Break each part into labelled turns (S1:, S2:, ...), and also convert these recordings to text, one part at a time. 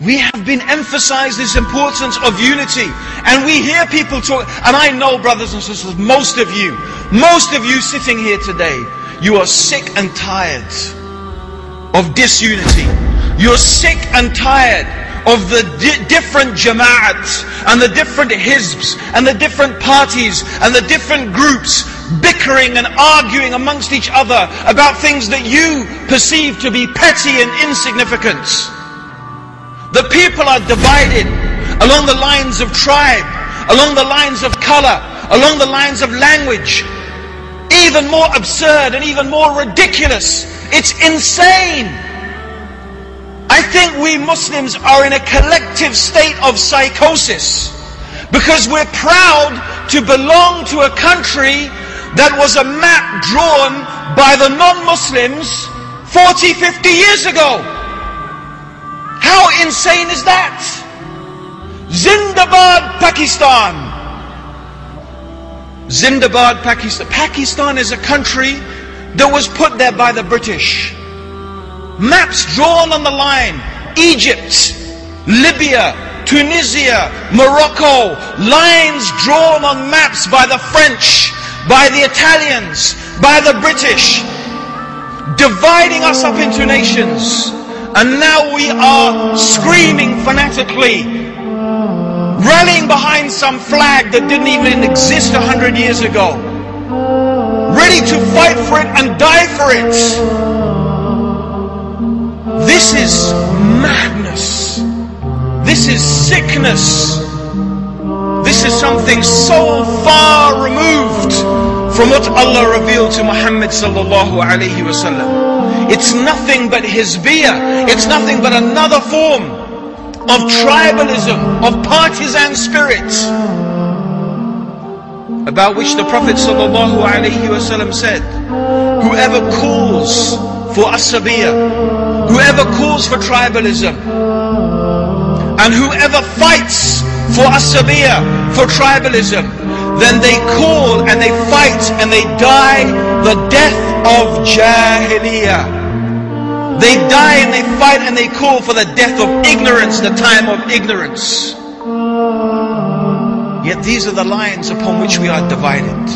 S1: We have been emphasized this importance of unity, and we hear people talk, and I know, brothers and sisters, most of you sitting here today, you are sick and tired of disunity. You're sick and tired of the different jama'at and the different hizbs and the different parties and the different groups bickering and arguing amongst each other about things that you perceive to be petty and insignificant. The people are divided along the lines of tribe, along the lines of color, along the lines of language. Even more absurd and even more ridiculous. It's insane. I think we Muslims are in a collective state of psychosis because we're proud to belong to a country that was a map drawn by the non-Muslims 40, 50 years ago. How insane is that? Zindabad, Pakistan. Zindabad, Pakistan. Pakistan is a country that was put there by the British. Maps drawn on the line. Egypt, Libya, Tunisia, Morocco. Lines drawn on maps by the French, by the Italians, by the British. Dividing us up into nations. And now we are screaming fanatically, rallying behind some flag that didn't even exist 100 years ago, ready to fight for it and die for it. This is madness. This is sickness. This is something so far removed from what Allah revealed to Muhammad sallallahu alayhi wa sallam. It's nothing but hizbiyah. It's nothing but another form of tribalism, of partisan spirit, about which the Prophet sallallahu alaihi wasallam said, whoever calls for asabiyah, whoever calls for tribalism, and whoever fights for asabiyah, for tribalism, then they call and they fight and they die the death of jahiliyah. They die and they fight and they call for the death of ignorance, the time of ignorance. Yet these are the lines upon which we are divided.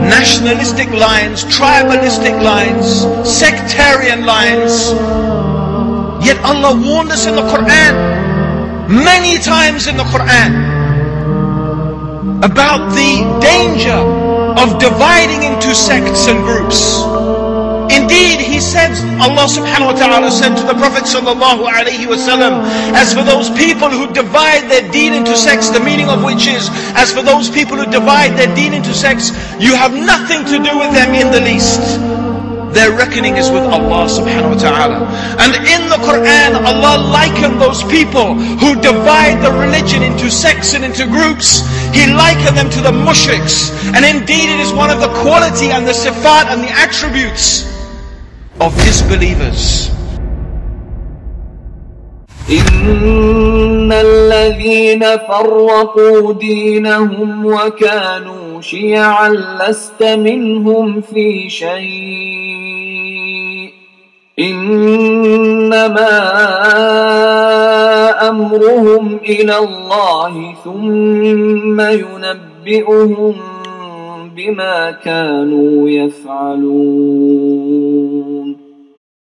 S1: Nationalistic lines, tribalistic lines, sectarian lines. Yet Allah warned us in the Quran, many times in the Quran, about the danger of dividing into sects and groups. Indeed, He said, Allah subhanahu wa ta'ala said to the Prophet sallallahu alayhi wa sallam, as for those people who divide their deen into sects, the meaning of which is, as for those people who divide their deen into sects, you have nothing to do with them in the least. Their reckoning is with Allah subhanahu wa ta'ala. And in the Quran, Allah likened those people who divide the religion into sects and into groups. He likened them to the mushriks. And indeed it is one of the quality and the sifat and the attributes of disbelievers.
S2: إن الذين فرقوا دينهم وكانوا شيعا لست منهم في شيء إنما أمرهم إلى الله ثم ينبئهم بما كانوا يفعلون.